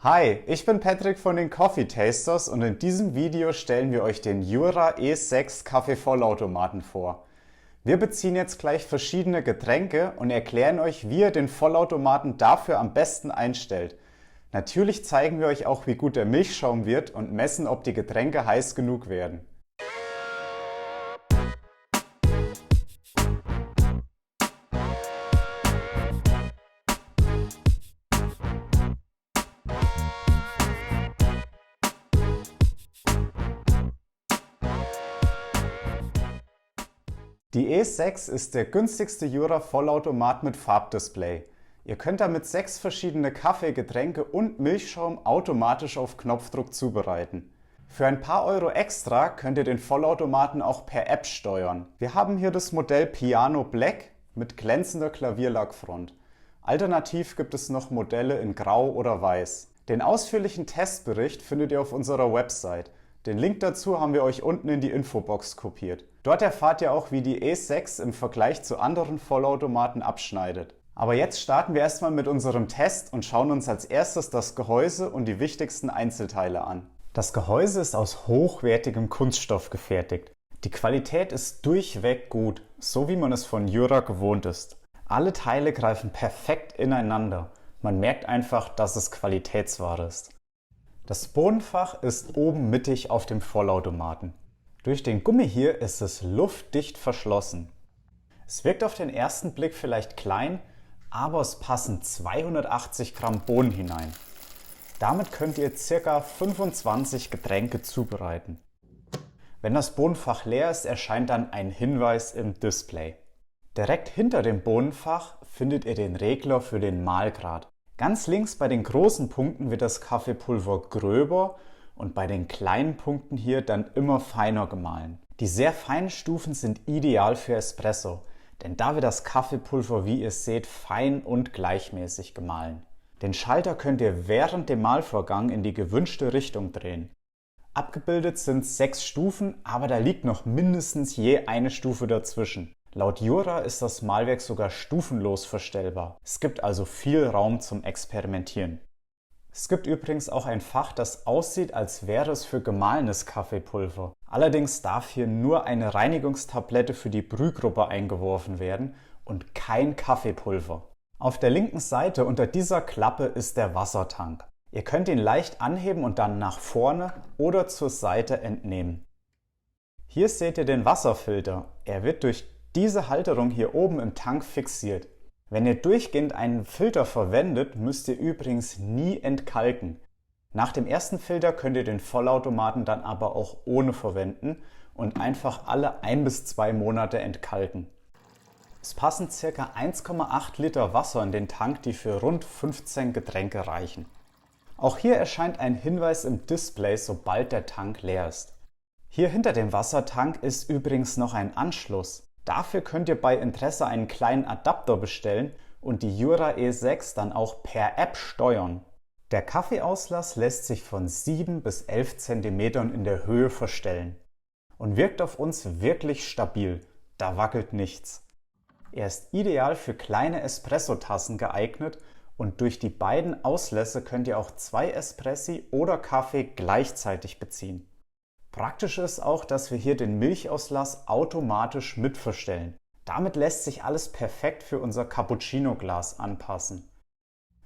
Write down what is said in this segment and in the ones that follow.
Hi, ich bin Patrick von den Coffee Tasters und in diesem Video stellen wir euch den Jura E6 Kaffeevollautomaten vor. Wir beziehen jetzt gleich verschiedene Getränke und erklären euch, wie ihr den Vollautomaten dafür am besten einstellt. Natürlich zeigen wir euch auch, wie gut der Milchschaum wird und messen, ob die Getränke heiß genug werden. Die E6 ist der günstigste Jura-Vollautomat mit Farbdisplay. Ihr könnt damit 6 verschiedene Kaffee, Getränke und Milchschaum automatisch auf Knopfdruck zubereiten. Für ein paar Euro extra könnt ihr den Vollautomaten auch per App steuern. Wir haben hier das Modell Piano Black mit glänzender Klavierlackfront. Alternativ gibt es noch Modelle in Grau oder Weiß. Den ausführlichen Testbericht findet ihr auf unserer Website. Den Link dazu haben wir euch unten in die Infobox kopiert. Dort erfahrt ihr auch, wie die E6 im Vergleich zu anderen Vollautomaten abschneidet. Aber jetzt starten wir erstmal mit unserem Test und schauen uns als erstes das Gehäuse und die wichtigsten Einzelteile an. Das Gehäuse ist aus hochwertigem Kunststoff gefertigt. Die Qualität ist durchweg gut, so wie man es von Jura gewohnt ist. Alle Teile greifen perfekt ineinander. Man merkt einfach, dass es Qualitätsware ist. Das Bohnenfach ist oben mittig auf dem Vollautomaten. Durch den Gummi hier ist es luftdicht verschlossen. Es wirkt auf den ersten Blick vielleicht klein, aber es passen 280 Gramm Bohnen hinein. Damit könnt ihr ca. 25 Getränke zubereiten. Wenn das Bohnenfach leer ist, erscheint dann ein Hinweis im Display. Direkt hinter dem Bohnenfach findet ihr den Regler für den Mahlgrad. Ganz links bei den großen Punkten wird das Kaffeepulver gröber und bei den kleinen Punkten hier dann immer feiner gemahlen. Die sehr feinen Stufen sind ideal für Espresso, denn da wird das Kaffeepulver, wie ihr seht, fein und gleichmäßig gemahlen. Den Schalter könnt ihr während dem Mahlvorgang in die gewünschte Richtung drehen. Abgebildet sind 6 Stufen, aber da liegt noch mindestens je eine Stufe dazwischen. Laut Jura ist das Mahlwerk sogar stufenlos verstellbar. Es gibt also viel Raum zum Experimentieren. Es gibt übrigens auch ein Fach, das aussieht, als wäre es für gemahlenes Kaffeepulver. Allerdings darf hier nur eine Reinigungstablette für die Brühgruppe eingeworfen werden und kein Kaffeepulver. Auf der linken Seite unter dieser Klappe ist der Wassertank. Ihr könnt ihn leicht anheben und dann nach vorne oder zur Seite entnehmen. Hier seht ihr den Wasserfilter. Er wird durch diese Halterung hier oben im Tank fixiert. Wenn ihr durchgehend einen Filter verwendet, müsst ihr übrigens nie entkalken. Nach dem ersten Filter könnt ihr den Vollautomaten dann aber auch ohne verwenden und einfach alle 1 bis 2 Monate entkalken. Es passen ca. 1,8 Liter Wasser in den Tank, die für rund 15 Getränke reichen. Auch hier erscheint ein Hinweis im Display, sobald der Tank leer ist. Hier hinter dem Wassertank ist übrigens noch ein Anschluss. Dafür könnt ihr bei Interesse einen kleinen Adapter bestellen und die Jura E6 dann auch per App steuern. Der Kaffeeauslass lässt sich von 7 bis 11 cm in der Höhe verstellen und wirkt auf uns wirklich stabil, da wackelt nichts. Er ist ideal für kleine Espresso-Tassen geeignet und durch die beiden Auslässe könnt ihr auch 2 Espressi oder Kaffee gleichzeitig beziehen. Praktisch ist auch, dass wir hier den Milchauslass automatisch mitverstellen. Damit lässt sich alles perfekt für unser Cappuccino-Glas anpassen.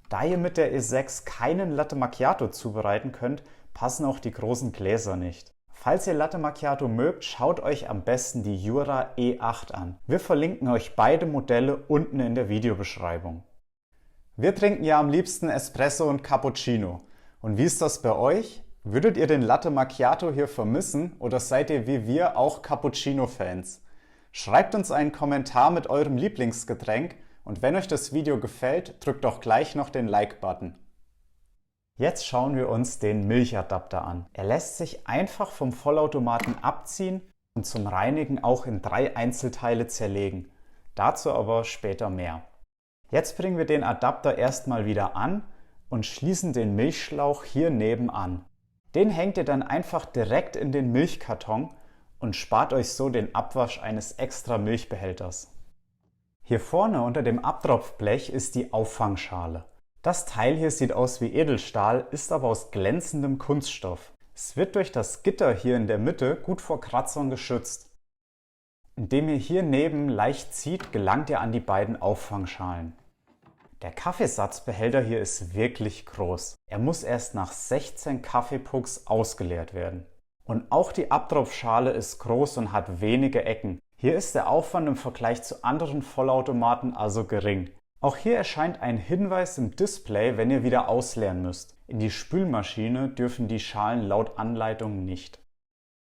Da ihr mit der E6 keinen Latte Macchiato zubereiten könnt, passen auch die großen Gläser nicht. Falls ihr Latte Macchiato mögt, schaut euch am besten die Jura E8 an. Wir verlinken euch beide Modelle unten in der Videobeschreibung. Wir trinken ja am liebsten Espresso und Cappuccino. Und wie ist das bei euch? Würdet ihr den Latte Macchiato hier vermissen oder seid ihr wie wir auch Cappuccino-Fans? Schreibt uns einen Kommentar mit eurem Lieblingsgetränk und wenn euch das Video gefällt, drückt doch gleich noch den Like-Button. Jetzt schauen wir uns den Milchadapter an. Er lässt sich einfach vom Vollautomaten abziehen und zum Reinigen auch in 3 Einzelteile zerlegen. Dazu aber später mehr. Jetzt bringen wir den Adapter erstmal wieder an und schließen den Milchschlauch hier nebenan. Den hängt ihr dann einfach direkt in den Milchkarton und spart euch so den Abwasch eines extra Milchbehälters. Hier vorne unter dem Abtropfblech ist die Auffangschale. Das Teil hier sieht aus wie Edelstahl, ist aber aus glänzendem Kunststoff. Es wird durch das Gitter hier in der Mitte gut vor Kratzern geschützt. Indem ihr hier neben leicht zieht, gelangt ihr an die beiden Auffangschalen. Der Kaffeesatzbehälter hier ist wirklich groß. Er muss erst nach 16 Kaffeepucks ausgeleert werden. Und auch die Abtropfschale ist groß und hat wenige Ecken. Hier ist der Aufwand im Vergleich zu anderen Vollautomaten also gering. Auch hier erscheint ein Hinweis im Display, wenn ihr wieder ausleeren müsst. In die Spülmaschine dürfen die Schalen laut Anleitung nicht.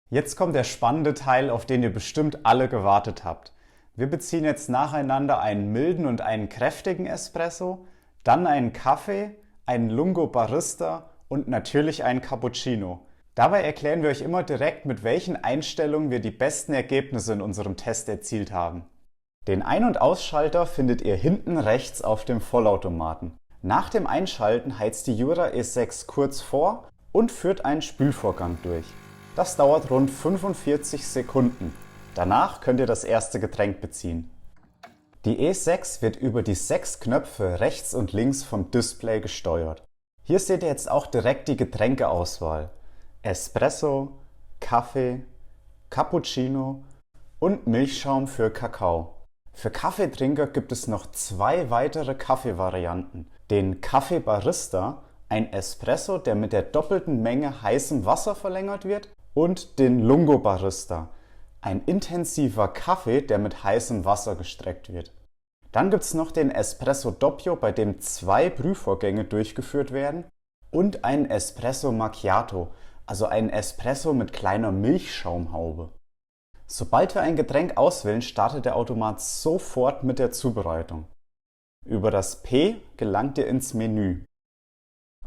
Jetzt kommt der spannende Teil, auf den ihr bestimmt alle gewartet habt. Wir beziehen jetzt nacheinander einen milden und einen kräftigen Espresso, dann einen Kaffee, einen Lungo Barista und natürlich einen Cappuccino. Dabei erklären wir euch immer direkt, mit welchen Einstellungen wir die besten Ergebnisse in unserem Test erzielt haben. Den Ein- und Ausschalter findet ihr hinten rechts auf dem Vollautomaten. Nach dem Einschalten heizt die Jura E6 kurz vor und führt einen Spülvorgang durch. Das dauert rund 45 Sekunden. Danach könnt ihr das erste Getränk beziehen. Die E6 wird über die 6 Knöpfe rechts und links vom Display gesteuert. Hier seht ihr jetzt auch direkt die Getränkeauswahl. Espresso, Kaffee, Cappuccino und Milchschaum für Kakao. Für Kaffeetrinker gibt es noch 2 weitere Kaffeevarianten. Den Kaffee Barista, ein Espresso, der mit der doppelten Menge heißem Wasser verlängert wird, und den Lungo Barista, ein intensiver Kaffee, der mit heißem Wasser gestreckt wird. Dann gibt es noch den Espresso Doppio, bei dem 2 Brühvorgänge durchgeführt werden, und einen Espresso Macchiato, also einen Espresso mit kleiner Milchschaumhaube. Sobald wir ein Getränk auswählen, startet der Automat sofort mit der Zubereitung. Über das P gelangt ihr ins Menü.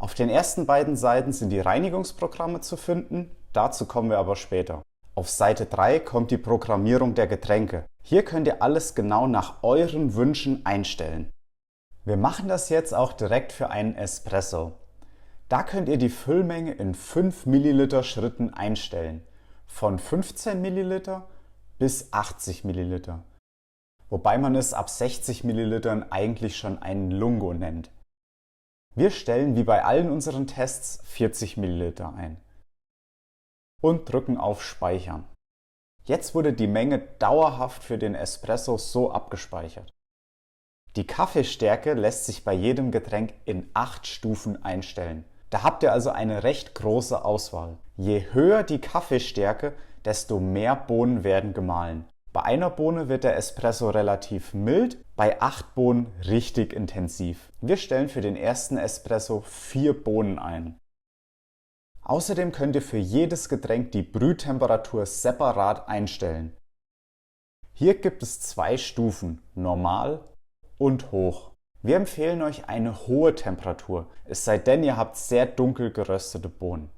Auf den ersten beiden Seiten sind die Reinigungsprogramme zu finden, dazu kommen wir aber später. Auf Seite 3 kommt die Programmierung der Getränke. Hier könnt ihr alles genau nach euren Wünschen einstellen. Wir machen das jetzt auch direkt für einen Espresso. Da könnt ihr die Füllmenge in 5 Milliliter Schritten einstellen. Von 15 Milliliter bis 80 Milliliter. Wobei man es ab 60 Millilitern eigentlich schon einen Lungo nennt. Wir stellen wie bei allen unseren Tests 40 Milliliter ein. Und drücken auf Speichern. Jetzt wurde die Menge dauerhaft für den Espresso so abgespeichert. Die Kaffeestärke lässt sich bei jedem Getränk in 8 Stufen einstellen. Da habt ihr also eine recht große Auswahl. Je höher die Kaffeestärke, desto mehr Bohnen werden gemahlen. Bei einer Bohne wird der Espresso relativ mild, bei 8 Bohnen richtig intensiv. Wir stellen für den ersten Espresso 4 Bohnen ein. Außerdem könnt ihr für jedes Getränk die Brühtemperatur separat einstellen. Hier gibt es 2 Stufen, normal und hoch. Wir empfehlen euch eine hohe Temperatur, es sei denn ihr habt sehr dunkel geröstete Bohnen.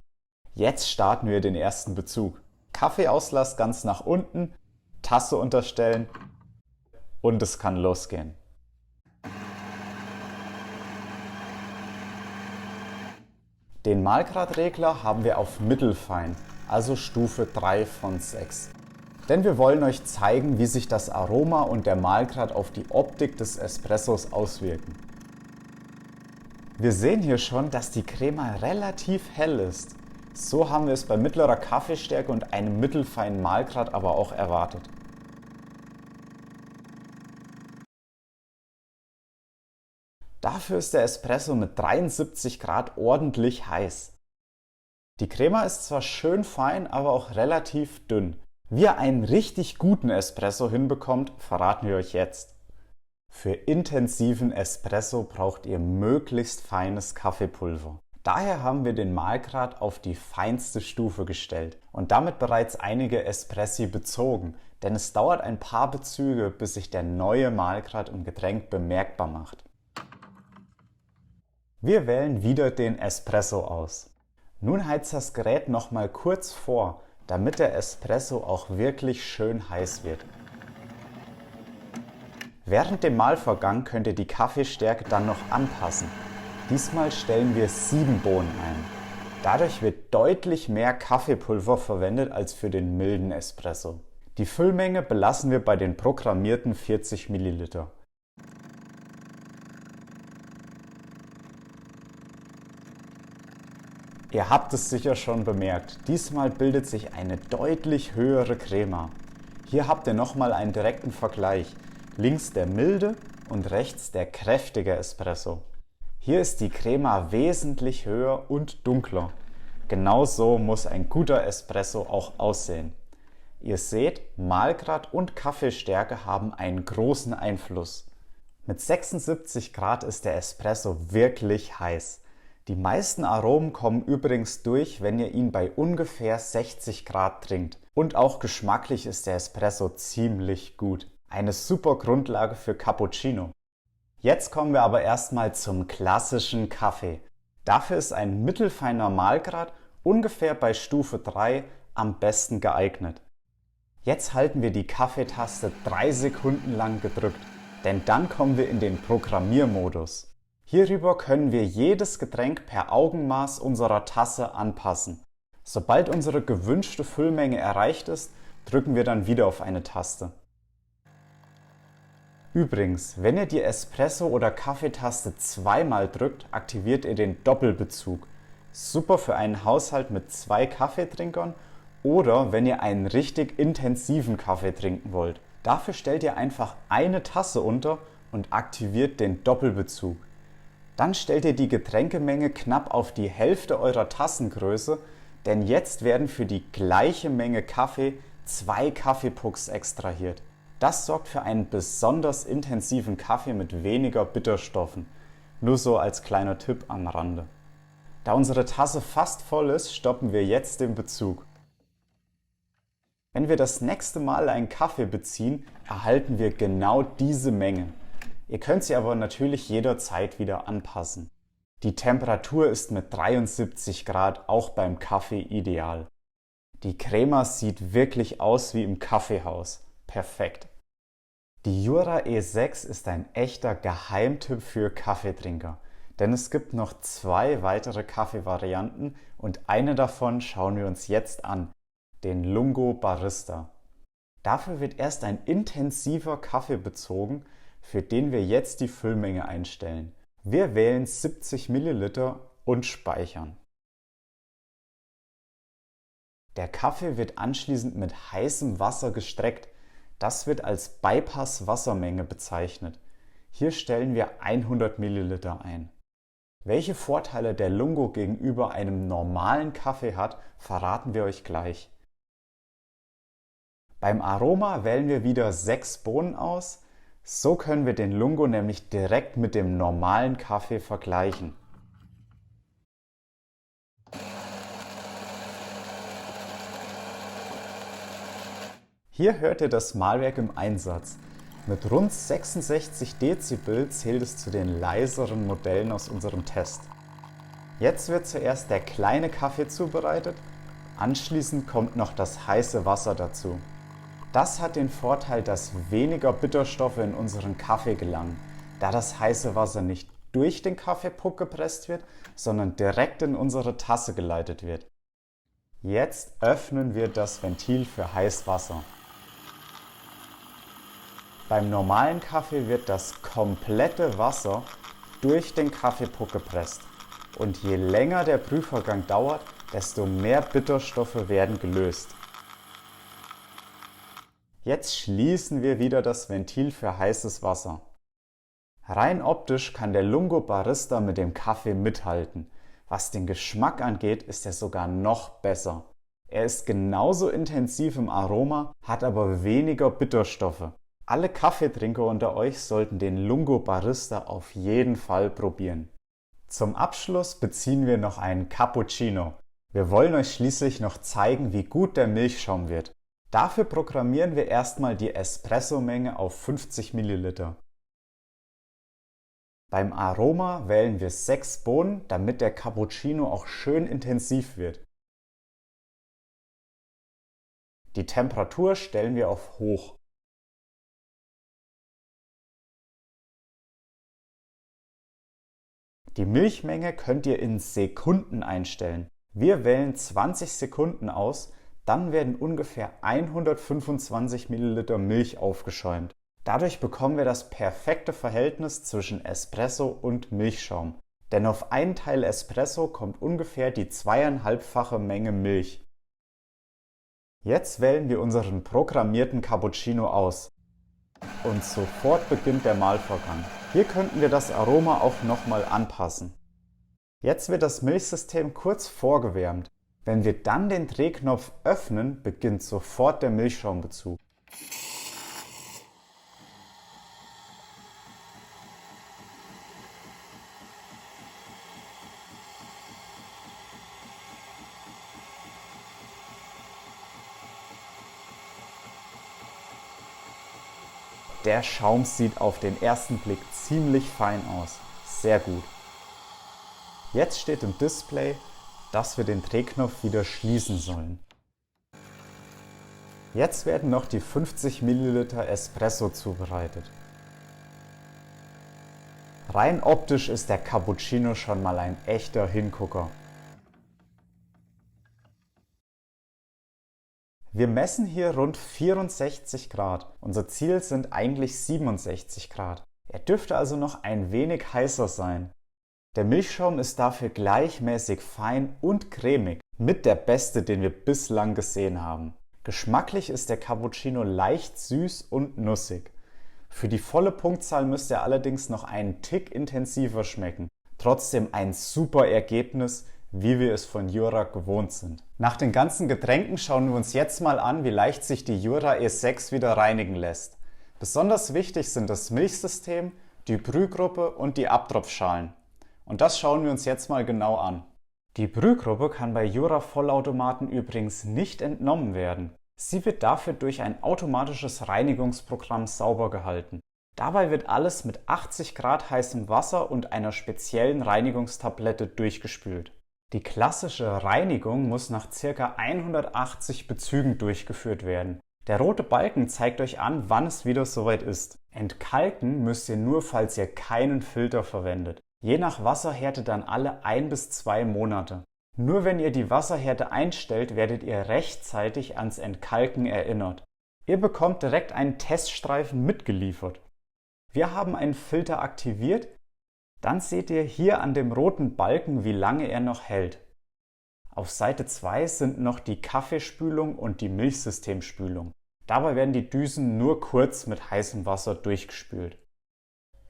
Jetzt starten wir den ersten Bezug. Kaffeeauslass ganz nach unten, Tasse unterstellen und es kann losgehen. Den Mahlgradregler haben wir auf Mittelfein, also Stufe 3 von 6. Denn wir wollen euch zeigen, wie sich das Aroma und der Mahlgrad auf die Optik des Espressos auswirken. Wir sehen hier schon, dass die Crema relativ hell ist. So haben wir es bei mittlerer Kaffeestärke und einem mittelfeinen Mahlgrad aber auch erwartet. Dafür ist der Espresso mit 73 Grad ordentlich heiß. Die Crema ist zwar schön fein, aber auch relativ dünn. Wie ihr einen richtig guten Espresso hinbekommt, verraten wir euch jetzt. Für intensiven Espresso braucht ihr möglichst feines Kaffeepulver. Daher haben wir den Mahlgrad auf die feinste Stufe gestellt und damit bereits einige Espressi bezogen, denn es dauert ein paar Bezüge, bis sich der neue Mahlgrad im Getränk bemerkbar macht. Wir wählen wieder den Espresso aus. Nun heizt das Gerät nochmal kurz vor, damit der Espresso auch wirklich schön heiß wird. Während dem Mahlvorgang könnt ihr die Kaffeestärke dann noch anpassen. Diesmal stellen wir 7 Bohnen ein. Dadurch wird deutlich mehr Kaffeepulver verwendet als für den milden Espresso. Die Füllmenge belassen wir bei den programmierten 40 Milliliter. Ihr habt es sicher schon bemerkt, diesmal bildet sich eine deutlich höhere Crema. Hier habt ihr nochmal einen direkten Vergleich. Links der milde und rechts der kräftige Espresso. Hier ist die Crema wesentlich höher und dunkler. Genauso muss ein guter Espresso auch aussehen. Ihr seht, Mahlgrad und Kaffeestärke haben einen großen Einfluss. Mit 76 Grad ist der Espresso wirklich heiß. Die meisten Aromen kommen übrigens durch, wenn ihr ihn bei ungefähr 60 Grad trinkt. Und auch geschmacklich ist der Espresso ziemlich gut. Eine super Grundlage für Cappuccino. Jetzt kommen wir aber erstmal zum klassischen Kaffee. Dafür ist ein mittelfeiner Mahlgrad ungefähr bei Stufe 3 am besten geeignet. Jetzt halten wir die Kaffeetaste 3 Sekunden lang gedrückt, denn dann kommen wir in den Programmiermodus. Hierüber können wir jedes Getränk per Augenmaß unserer Tasse anpassen. Sobald unsere gewünschte Füllmenge erreicht ist, drücken wir dann wieder auf eine Taste. Übrigens, wenn ihr die Espresso- oder Kaffeetaste zweimal drückt, aktiviert ihr den Doppelbezug. Super für einen Haushalt mit 2 Kaffeetrinkern oder wenn ihr einen richtig intensiven Kaffee trinken wollt. Dafür stellt ihr einfach eine Tasse unter und aktiviert den Doppelbezug. Dann stellt ihr die Getränkemenge knapp auf die Hälfte eurer Tassengröße, denn jetzt werden für die gleiche Menge Kaffee 2 Kaffeepucks extrahiert. Das sorgt für einen besonders intensiven Kaffee mit weniger Bitterstoffen. Nur so als kleiner Tipp am Rande. Da unsere Tasse fast voll ist, stoppen wir jetzt den Bezug. Wenn wir das nächste Mal einen Kaffee beziehen, erhalten wir genau diese Menge. Ihr könnt sie aber natürlich jederzeit wieder anpassen. Die Temperatur ist mit 73 Grad auch beim Kaffee ideal. Die Crema sieht wirklich aus wie im Kaffeehaus. Perfekt. Die Jura E6 ist ein echter Geheimtipp für Kaffeetrinker, denn es gibt noch 2 weitere Kaffeevarianten und eine davon schauen wir uns jetzt an, den Lungo Barista. Dafür wird erst ein intensiver Kaffee bezogen, für den wir jetzt die Füllmenge einstellen. Wir wählen 70 ml und speichern. Der Kaffee wird anschließend mit heißem Wasser gestreckt. Das wird als Bypass-Wassermenge bezeichnet. Hier stellen wir 100 ml ein. Welche Vorteile der Lungo gegenüber einem normalen Kaffee hat, verraten wir euch gleich. Beim Aroma wählen wir wieder 6 Bohnen aus. So können wir den Lungo nämlich direkt mit dem normalen Kaffee vergleichen. Hier hört ihr das Mahlwerk im Einsatz. Mit rund 66 Dezibel zählt es zu den leiseren Modellen aus unserem Test. Jetzt wird zuerst der kleine Kaffee zubereitet, anschließend kommt noch das heiße Wasser dazu. Das hat den Vorteil, dass weniger Bitterstoffe in unseren Kaffee gelangen, da das heiße Wasser nicht durch den Kaffeepuck gepresst wird, sondern direkt in unsere Tasse geleitet wird. Jetzt öffnen wir das Ventil für Heißwasser. Beim normalen Kaffee wird das komplette Wasser durch den Kaffeepuck gepresst. Und je länger der Prüfvorgang dauert, desto mehr Bitterstoffe werden gelöst. Jetzt schließen wir wieder das Ventil für heißes Wasser. Rein optisch kann der Lungo Barista mit dem Kaffee mithalten. Was den Geschmack angeht, ist er sogar noch besser. Er ist genauso intensiv im Aroma, hat aber weniger Bitterstoffe. Alle Kaffeetrinker unter euch sollten den Lungo Barista auf jeden Fall probieren. Zum Abschluss beziehen wir noch einen Cappuccino. Wir wollen euch schließlich noch zeigen, wie gut der Milchschaum wird. Dafür programmieren wir erstmal die Espresso-Menge auf 50 ml. Beim Aroma wählen wir 6 Bohnen, damit der Cappuccino auch schön intensiv wird. Die Temperatur stellen wir auf hoch. Die Milchmenge könnt ihr in Sekunden einstellen. Wir wählen 20 Sekunden aus, dann werden ungefähr 125 ml Milch aufgeschäumt. Dadurch bekommen wir das perfekte Verhältnis zwischen Espresso und Milchschaum. Denn auf einen Teil Espresso kommt ungefähr die 2,5-fache Menge Milch. Jetzt wählen wir unseren programmierten Cappuccino aus und sofort beginnt der Mahlvorgang. Hier könnten wir das Aroma auch nochmal anpassen. Jetzt wird das Milchsystem kurz vorgewärmt. Wenn wir dann den Drehknopf öffnen, beginnt sofort der Milchschaumbezug. Der Schaum sieht auf den ersten Blick ziemlich fein aus. Sehr gut. Jetzt steht im Display, dass wir den Drehknopf wieder schließen sollen. Jetzt werden noch die 50 ml Espresso zubereitet. Rein optisch ist der Cappuccino schon mal ein echter Hingucker. Wir messen hier rund 64 Grad. Unser Ziel sind eigentlich 67 Grad. Er dürfte also noch ein wenig heißer sein. Der Milchschaum ist dafür gleichmäßig fein und cremig. Mit der beste, den wir bislang gesehen haben. Geschmacklich ist der Cappuccino leicht süß und nussig. Für die volle Punktzahl müsste er allerdings noch einen Tick intensiver schmecken. Trotzdem ein super Ergebnis, wie wir es von Jura gewohnt sind. Nach den ganzen Getränken schauen wir uns jetzt mal an, wie leicht sich die Jura E6 wieder reinigen lässt. Besonders wichtig sind das Milchsystem, die Brühgruppe und die Abtropfschalen. Und das schauen wir uns jetzt mal genau an. Die Brühgruppe kann bei Jura Vollautomaten übrigens nicht entnommen werden. Sie wird dafür durch ein automatisches Reinigungsprogramm sauber gehalten. Dabei wird alles mit 80 Grad heißem Wasser und einer speziellen Reinigungstablette durchgespült. Die klassische Reinigung muss nach ca. 180 Bezügen durchgeführt werden. Der rote Balken zeigt euch an, wann es wieder soweit ist. Entkalken müsst ihr nur, falls ihr keinen Filter verwendet. Je nach Wasserhärte dann alle 1 bis 2 Monate. Nur wenn ihr die Wasserhärte einstellt, werdet ihr rechtzeitig ans Entkalken erinnert. Ihr bekommt direkt einen Teststreifen mitgeliefert. Wir haben einen Filter aktiviert. Dann seht ihr hier an dem roten Balken, wie lange er noch hält. Auf Seite 2 sind noch die Kaffeespülung und die Milchsystemspülung. Dabei werden die Düsen nur kurz mit heißem Wasser durchgespült.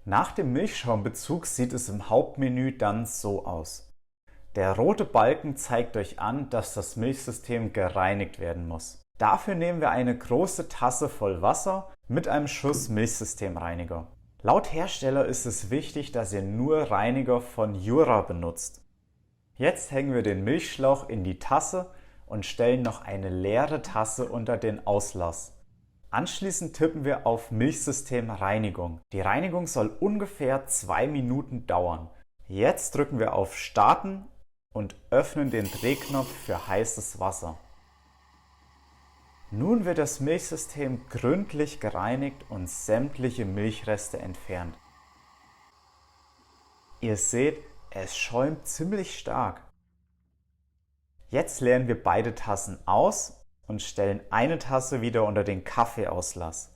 Nach dem Milchschaumbezug sieht es im Hauptmenü dann so aus. Der rote Balken zeigt euch an, dass das Milchsystem gereinigt werden muss. Dafür nehmen wir eine große Tasse voll Wasser mit einem Schuss Milchsystemreiniger. Laut Hersteller ist es wichtig, dass ihr nur Reiniger von Jura benutzt. Jetzt hängen wir den Milchschlauch in die Tasse und stellen noch eine leere Tasse unter den Auslass. Anschließend tippen wir auf Milchsystemreinigung. Die Reinigung soll ungefähr 2 Minuten dauern. Jetzt drücken wir auf Starten und öffnen den Drehknopf für heißes Wasser. Nun wird das Milchsystem gründlich gereinigt und sämtliche Milchreste entfernt. Ihr seht, es schäumt ziemlich stark. Jetzt leeren wir beide Tassen aus und stellen eine Tasse wieder unter den Kaffeeauslass.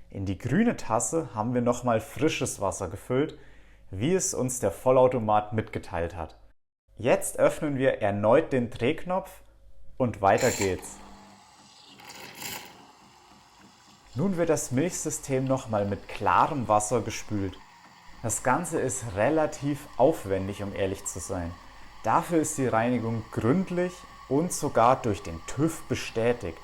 In die grüne Tasse haben wir nochmal frisches Wasser gefüllt, wie es uns der Vollautomat mitgeteilt hat. Jetzt öffnen wir erneut den Drehknopf und weiter geht's. Nun wird das Milchsystem nochmal mit klarem Wasser gespült. Das Ganze ist relativ aufwendig, um ehrlich zu sein. Dafür ist die Reinigung gründlich und sogar durch den TÜV bestätigt.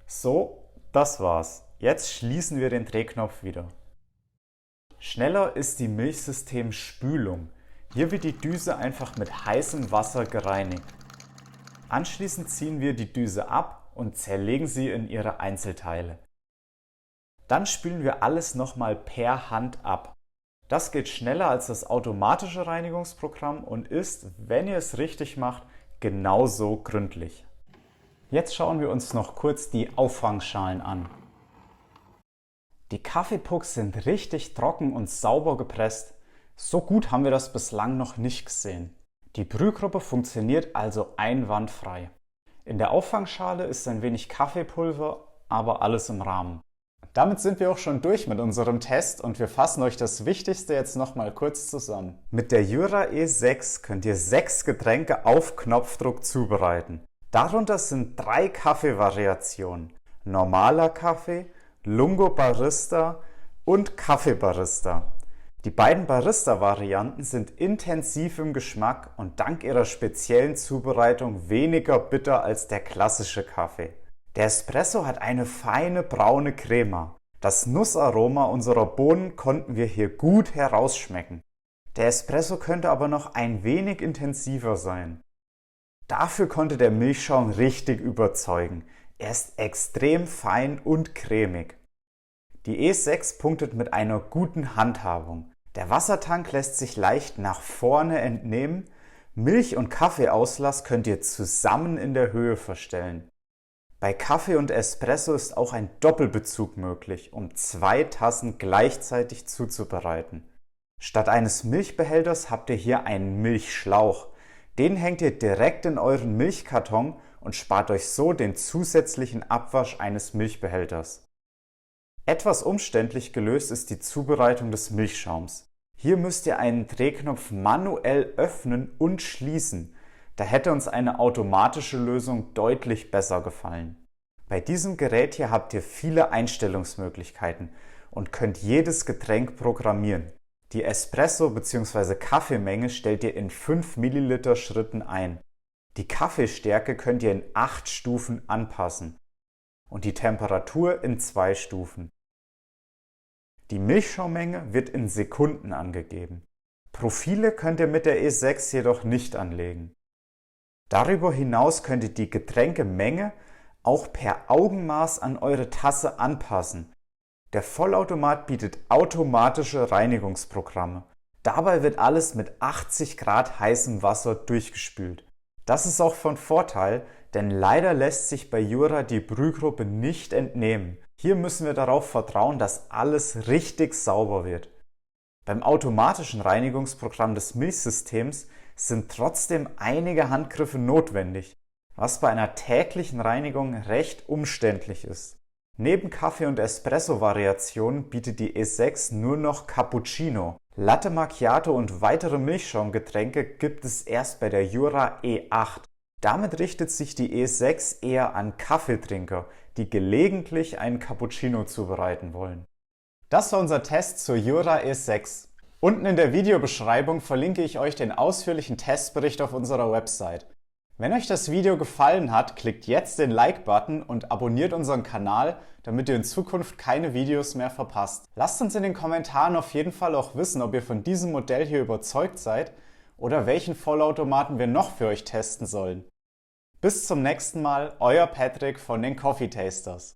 So, das war's. Jetzt schließen wir den Drehknopf wieder. Schneller ist die Milchsystemspülung. Hier wird die Düse einfach mit heißem Wasser gereinigt. Anschließend ziehen wir die Düse ab und zerlegen sie in ihre Einzelteile. Dann spülen wir alles nochmal per Hand ab. Das geht schneller als das automatische Reinigungsprogramm und ist, wenn ihr es richtig macht, genauso gründlich. Jetzt schauen wir uns noch kurz die Auffangschalen an. Die Kaffeepucks sind richtig trocken und sauber gepresst. So gut haben wir das bislang noch nicht gesehen. Die Brühgruppe funktioniert also einwandfrei. In der Auffangschale ist ein wenig Kaffeepulver, aber alles im Rahmen. Damit sind wir auch schon durch mit unserem Test und wir fassen euch das Wichtigste jetzt nochmal kurz zusammen. Mit der Jura E6 könnt ihr 6 Getränke auf Knopfdruck zubereiten. Darunter sind 3 Kaffeevariationen: normaler Kaffee, Lungo Barista und Kaffee Barista. Die beiden Barista-Varianten sind intensiv im Geschmack und dank ihrer speziellen Zubereitung weniger bitter als der klassische Kaffee. Der Espresso hat eine feine braune Crema. Das Nussaroma unserer Bohnen konnten wir hier gut herausschmecken. Der Espresso könnte aber noch ein wenig intensiver sein. Dafür konnte der Milchschaum richtig überzeugen. Er ist extrem fein und cremig. Die E6 punktet mit einer guten Handhabung. Der Wassertank lässt sich leicht nach vorne entnehmen. Milch- und Kaffeeauslass könnt ihr zusammen in der Höhe verstellen. Bei Kaffee und Espresso ist auch ein Doppelbezug möglich, um 2 Tassen gleichzeitig zuzubereiten. Statt eines Milchbehälters habt ihr hier einen Milchschlauch. Den hängt ihr direkt in euren Milchkarton und spart euch so den zusätzlichen Abwasch eines Milchbehälters. Etwas umständlich gelöst ist die Zubereitung des Milchschaums. Hier müsst ihr einen Drehknopf manuell öffnen und schließen. Da hätte uns eine automatische Lösung deutlich besser gefallen. Bei diesem Gerät hier habt ihr viele Einstellungsmöglichkeiten und könnt jedes Getränk programmieren. Die Espresso- bzw. Kaffeemenge stellt ihr in 5 Milliliter Schritten ein. Die Kaffeestärke könnt ihr in 8 Stufen anpassen und die Temperatur in 2 Stufen. Die Milchschaummenge wird in Sekunden angegeben. Profile könnt ihr mit der E6 jedoch nicht anlegen. Darüber hinaus könnt ihr die Getränkemenge auch per Augenmaß an eure Tasse anpassen. Der Vollautomat bietet automatische Reinigungsprogramme. Dabei wird alles mit 80 Grad heißem Wasser durchgespült. Das ist auch von Vorteil, denn leider lässt sich bei Jura die Brühgruppe nicht entnehmen. Hier müssen wir darauf vertrauen, dass alles richtig sauber wird. Beim automatischen Reinigungsprogramm des Milchsystems sind trotzdem einige Handgriffe notwendig, was bei einer täglichen Reinigung recht umständlich ist. Neben Kaffee- und Espresso-Variationen bietet die E6 nur noch Cappuccino. Latte Macchiato und weitere Milchschaumgetränke gibt es erst bei der Jura E8. Damit richtet sich die E6 eher an Kaffeetrinker, die gelegentlich einen Cappuccino zubereiten wollen. Das war unser Test zur Jura E6. Unten in der Videobeschreibung verlinke ich euch den ausführlichen Testbericht auf unserer Website. Wenn euch das Video gefallen hat, klickt jetzt den Like-Button und abonniert unseren Kanal, damit ihr in Zukunft keine Videos mehr verpasst. Lasst uns in den Kommentaren auf jeden Fall auch wissen, ob ihr von diesem Modell hier überzeugt seid oder welchen Vollautomaten wir noch für euch testen sollen. Bis zum nächsten Mal, euer Patrick von den Coffee Tasters.